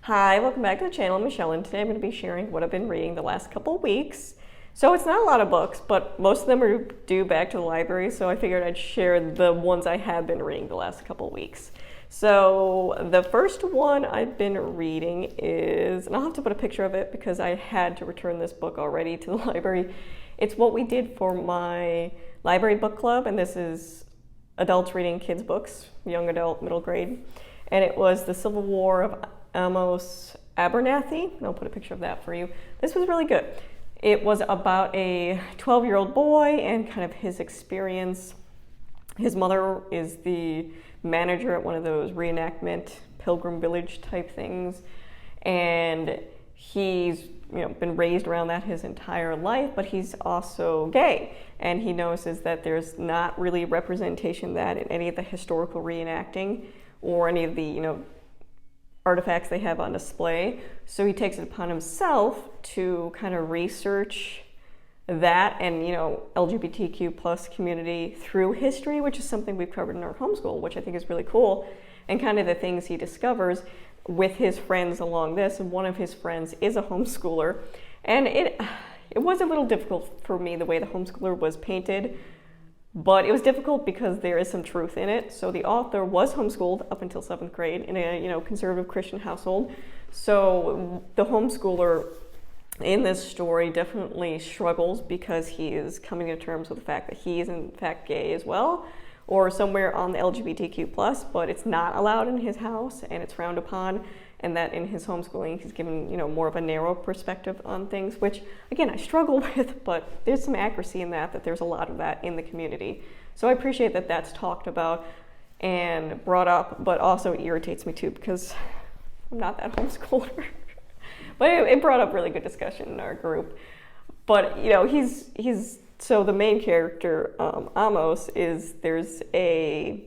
Hi, welcome back to the channel. I'm Michelle, and today I'm going to be sharing what I've been reading the last couple weeks. So it's not a lot of books, but most of them are due back to the library, so I figured I'd share the ones I have been reading the last couple weeks. So the first one I've been reading is, and I'll have to put a picture of it because I had to return this book already to the library. It's what we did for my library book club, and this is adults reading kids' books, young adult, middle grade. And it was The Civil War of Amos Abernathy, and I'll put a picture of that for you. This was really good. It was about a 12-year-old boy and kind of his experience. His mother is the manager at one of those reenactment Pilgrim Village type things, and he's been raised around that his entire life, but he's also gay, and he notices that there's not really representation of that in any of the historical reenacting or any of the artifacts they have on display. So he takes it upon himself to kind of research that and LGBTQ plus community through history, which is something we've covered in our homeschool, which I think is really cool, and kind of the things he discovers with his friends along this. And one of his friends is a homeschooler, and it was a little difficult for me the way the homeschooler was painted, but it was difficult because there is some truth in it. So the author was homeschooled up until 7th grade in a conservative Christian household. So the homeschooler in this story definitely struggles because he is coming to terms with the fact that he is in fact gay as well, or somewhere on the LGBTQ plus, but it's not allowed in his house and it's frowned upon, and that in his homeschooling he's given more of a narrow perspective on things, which again I struggle with, but there's some accuracy in that there's a lot of that in the community. So I appreciate that that's talked about and brought up, but also irritates me too because I'm not that homeschooler. But it brought up really good discussion in our group. But he's so the main character, Amos, there's a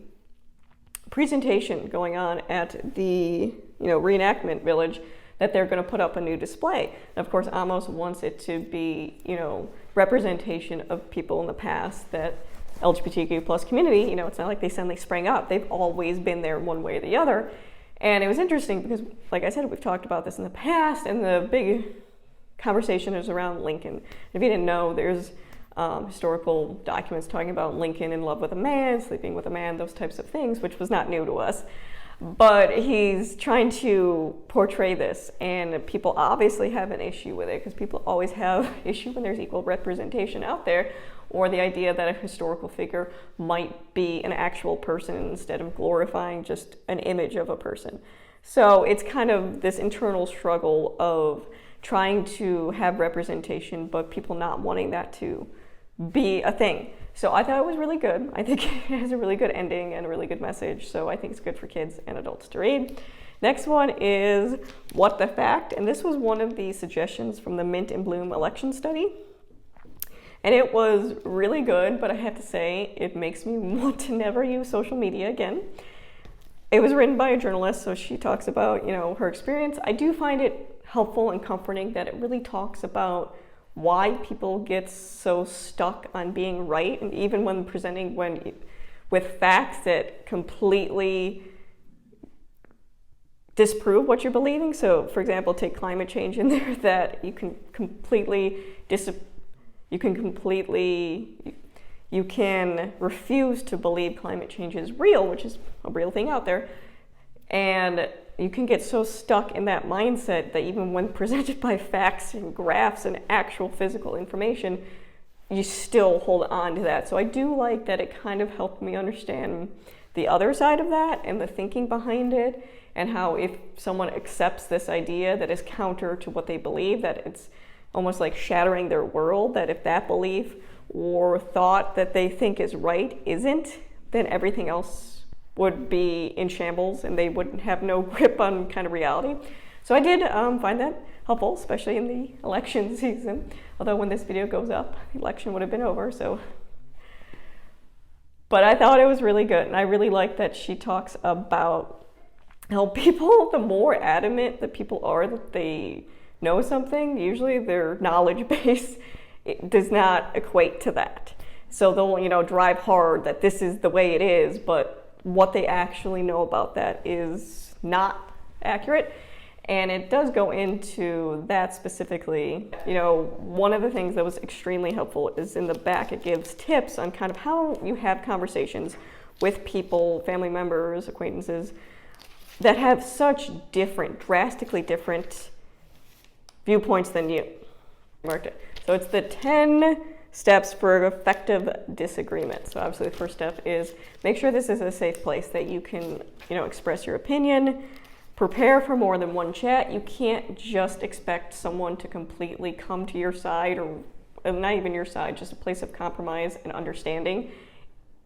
presentation going on at the reenactment village that they're going to put up a new display. And of course, Amos wants it to be representation of people in the past, that LGBTQ plus community. It's not like they suddenly sprang up. They've always been there one way or the other. And it was interesting because, like I said, we've talked about this in the past, and the big conversation is around Lincoln. If you didn't know, there's historical documents talking about Lincoln in love with a man, sleeping with a man, those types of things, which was not new to us. But he's trying to portray this, and people obviously have an issue with it because people always have issue when there's equal representation out there, or the idea that a historical figure might be an actual person instead of glorifying just an image of a person. So it's kind of this internal struggle of trying to have representation, but people not wanting that to be a thing. So I thought it was really good. I think it has a really good ending and a really good message, so I think it's good for kids and adults to read. Next one is What the Fact, and this was one of the suggestions from the Mint and Bloom election study. And it was really good, but I have to say, it makes me want to never use social media again. It was written by a journalist, so she talks about, her experience. I do find it helpful and comforting that it really talks about why people get so stuck on being right, and even when presenting with facts that completely disprove what you're believing. So, for example, take climate change in there, that you can refuse to believe climate change is real, which is a real thing out there, and you can get so stuck in that mindset that even when presented by facts and graphs and actual physical information, you still hold on to that. So I do like that it kind of helped me understand the other side of that and the thinking behind it, and how if someone accepts this idea that is counter to what they believe, that it's almost like shattering their world, that if that belief or thought that they think is right isn't, then everything else would be in shambles and they wouldn't have no grip on kind of reality. So I did find that helpful, especially in the election season. Although when this video goes up, the election would have been over, so. But I thought it was really good, and I really like that she talks about how people, the more adamant that people are that they know something, usually their knowledge base does not equate to that. So they'll, drive hard that this is the way it is, but what they actually know about that is not accurate. And it does go into that specifically. You know, one of the things that was extremely helpful is in the back, it gives tips on kind of how you have conversations with people, family members, acquaintances, that have such different, drastically different viewpoints than you. Marked it. So it's the 10 steps for effective disagreement. So obviously the first step is make sure this is a safe place that you can, express your opinion. Prepare for more than one chat. You can't just expect someone to completely come to your side, or not even your side, just a place of compromise and understanding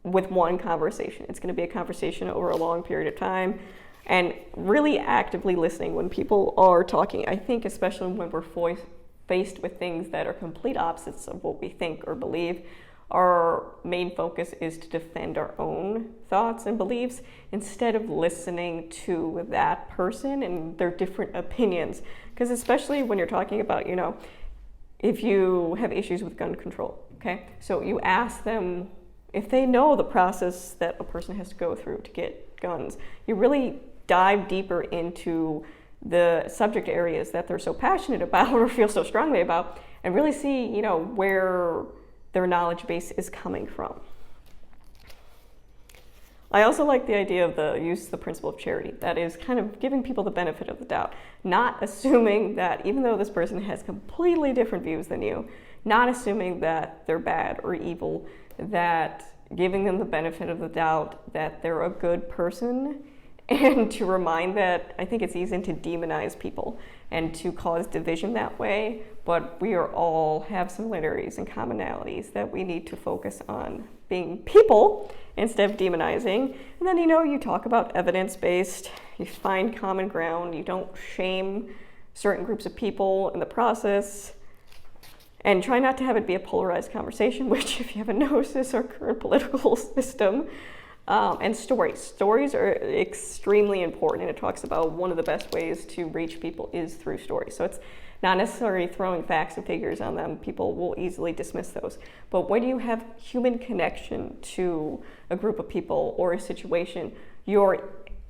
with one conversation. It's going to be a conversation over a long period of time, and really actively listening when people are talking. I think especially when we're faced with things that are complete opposites of what we think or believe, our main focus is to defend our own thoughts and beliefs instead of listening to that person and their different opinions. Because especially when you're talking about, if you have issues with gun control, okay? So you ask them if they know the process that a person has to go through to get guns. You really dive deeper into the subject areas that they're so passionate about or feel so strongly about, and really see, where their knowledge base is coming from. I also like the idea of the principle of charity. That is kind of giving people the benefit of the doubt, not assuming that even though this person has completely different views than you, not assuming that they're bad or evil, that giving them the benefit of the doubt that they're a good person, and to remind that I think it's easy to demonize people and to cause division that way, but we are all have similarities and commonalities that we need to focus on being people instead of demonizing. And then, you talk about evidence-based, you find common ground, you don't shame certain groups of people in the process, and try not to have it be a polarized conversation, which if you have a gnosis or current political system, and stories. Stories are extremely important, and it talks about one of the best ways to reach people is through stories. So it's not necessarily throwing facts and figures on them. People will easily dismiss those. But when you have human connection to a group of people or a situation, you're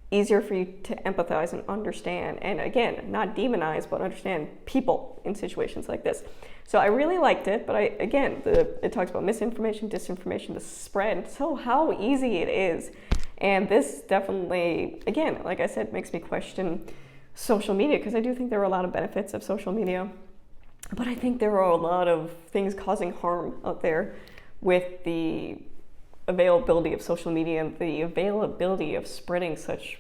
easier for you to empathize and understand. And again, not demonize, but understand people in situations like this. So I really liked it, but it talks about misinformation, disinformation, the spread, so how easy it is. And this definitely, again, like I said, makes me question social media, because I do think there are a lot of benefits of social media, but I think there are a lot of things causing harm out there with the availability of social media and the availability of spreading such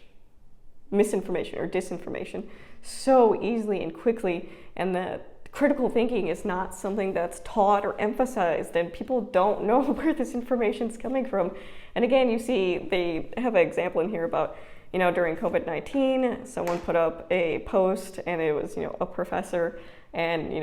misinformation or disinformation so easily and quickly, and that critical thinking is not something that's taught or emphasized, and people don't know where this information is coming from. And again, you see they have an example in here about, during COVID-19, someone put up a post, and it was, a professor, and,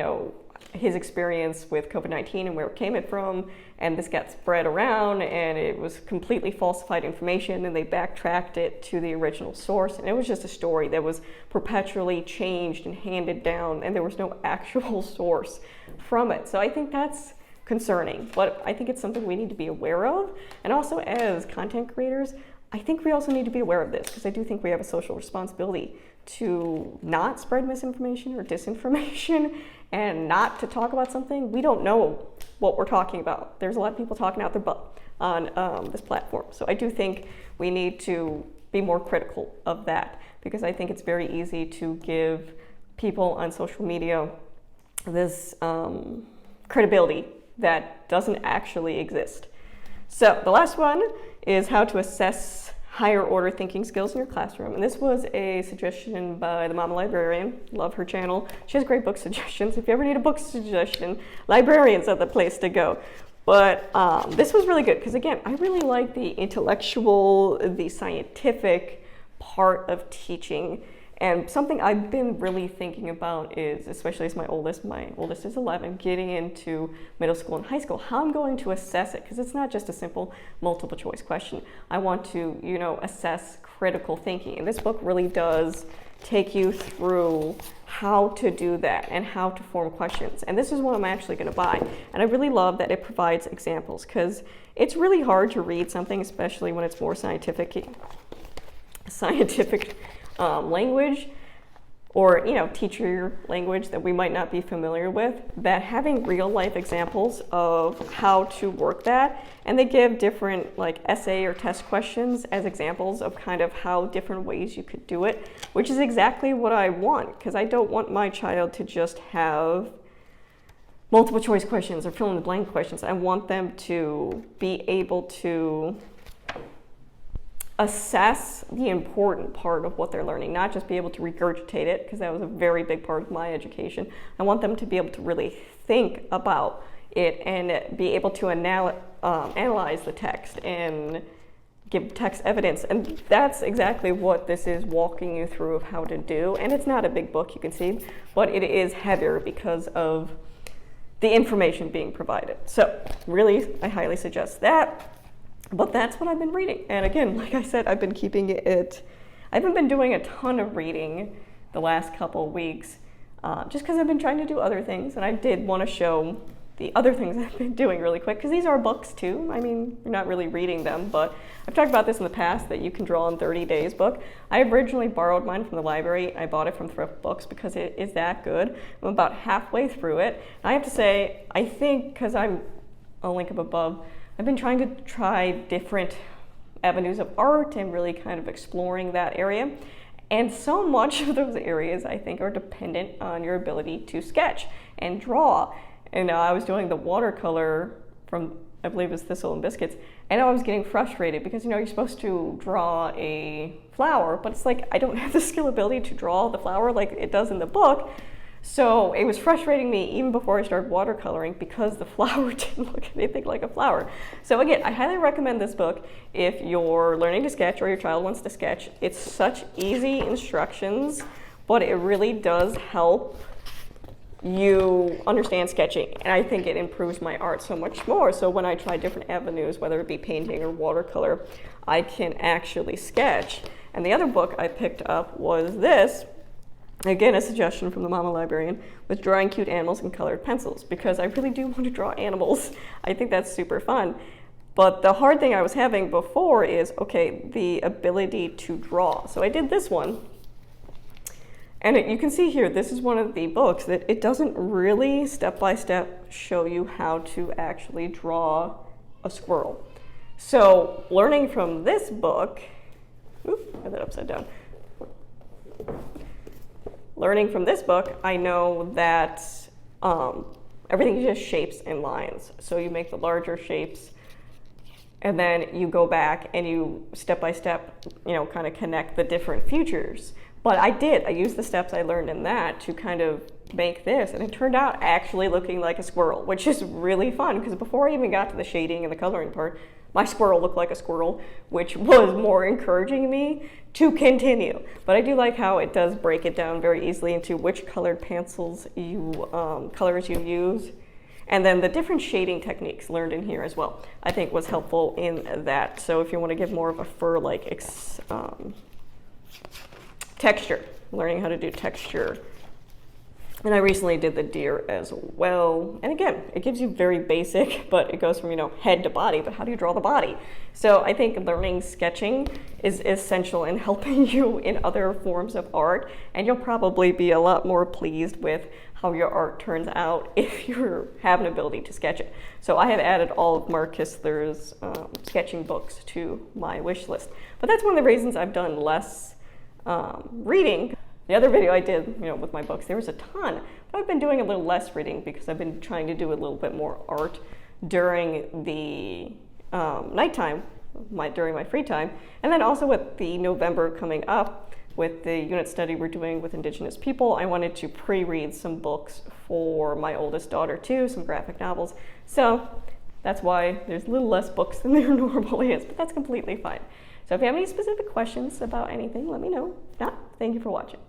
his experience with COVID-19 and where it came from, and this got spread around, and it was completely falsified information, and they backtracked it to the original source, and it was just a story that was perpetually changed and handed down, and there was no actual source from it. So I think that's concerning, but I think it's something we need to be aware of. And also, as content creators, I think we also need to be aware of this, because I do think we have a social responsibility to not spread misinformation or disinformation, and not to talk about something we don't know what we're talking about. There's a lot of people talking out their butt on this platform. So I do think we need to be more critical of that, because I think it's very easy to give people on social media this credibility that doesn't actually exist. So the last one is how to assess higher order thinking skills in your classroom. And this was a suggestion by the Mama Librarian. Love her channel. She has great book suggestions. If you ever need a book suggestion, librarians are the place to go. But this was really good, because again, I really like the intellectual, the scientific part of teaching. And something I've been really thinking about is, especially as my oldest is 11, getting into middle school and high school, how I'm going to assess it, because it's not just a simple multiple choice question. I want to, assess critical thinking. And this book really does take you through how to do that and how to form questions. And this is what I'm actually going to buy. And I really love that it provides examples, because it's really hard to read something, especially when it's more scientific language, or teacher language that we might not be familiar with, that having real life examples of how to work that, and they give different like essay or test questions as examples of kind of how different ways you could do it, which is exactly what I want, because I don't want my child to just have multiple choice questions or fill in the blank questions. I want them to be able to assess the important part of what they're learning, not just be able to regurgitate it, because that was a very big part of my education. I want them to be able to really think about it and be able to analyze the text and give text evidence. And that's exactly what this is walking you through of how to do. And it's not a big book, you can see, but it is heavier because of the information being provided. So really, I highly suggest that. But that's what I've been reading. And again, like I said, I've been keeping it, I haven't been doing a ton of reading the last couple of weeks, just because I've been trying to do other things. And I did want to show the other things I've been doing really quick, because these are books too. I mean, you're not really reading them, but I've talked about this in the past, that you can draw in 30 days book. I originally borrowed mine from the library. I bought it from Thrift Books because it is that good. I'm about halfway through it. And I have to say, I think, because I'll link up above, I've been trying to try different avenues of art and really kind of exploring that area. And so much of those areas, I think, are dependent on your ability to sketch and draw. And I was doing the watercolor from, I believe it was Thistle and Biscuits, and I was getting frustrated because, you're supposed to draw a flower, but it's like I don't have the skill ability to draw the flower like it does in the book. So it was frustrating me even before I started watercoloring, because the flower didn't look anything like a flower. So again, I highly recommend this book if you're learning to sketch or your child wants to sketch. It's such easy instructions, but it really does help you understand sketching. And I think it improves my art so much more. So when I try different avenues, whether it be painting or watercolor, I can actually sketch. And the other book I picked up was this. Again, a suggestion from the Mama Librarian, with drawing cute animals in colored pencils, because I really do want to draw animals. I think that's super fun. But the hard thing I was having before is, okay, the ability to draw. So I did this one. And you can see here, this is one of the books that it doesn't really step-by-step show you how to actually draw a squirrel. So learning from this book, oop, I had that upside down. Learning from this book, I know that everything is just shapes and lines. So you make the larger shapes, and then you go back and you step by step, kind of connect the different features. But I used the steps I learned in that to kind of make this, and it turned out actually looking like a squirrel, which is really fun, because before I even got to the shading and the coloring part, my squirrel looked like a squirrel, which was more encouraging me to continue. But I do like how it does break it down very easily into which colored pencils colors you use. And then the different shading techniques learned in here as well, I think was helpful in that. So if you want to give more of a fur-like texture, learning how to do texture. And I recently did the deer as well. And again, it gives you very basic, but it goes from, head to body, but how do you draw the body? So I think learning sketching is essential in helping you in other forms of art. And you'll probably be a lot more pleased with how your art turns out if you have an ability to sketch it. So I have added all of Mark Kistler's sketching books to my wish list. But that's one of the reasons I've done less reading. The other video I did, with my books, there was a ton, but I've been doing a little less reading because I've been trying to do a little bit more art during the nighttime, during my free time, and then also with the November coming up, with the unit study we're doing with Indigenous people, I wanted to pre-read some books for my oldest daughter too, some graphic novels. So that's why there's a little less books than there normally is, but that's completely fine. So if you have any specific questions about anything, let me know. If not, thank you for watching.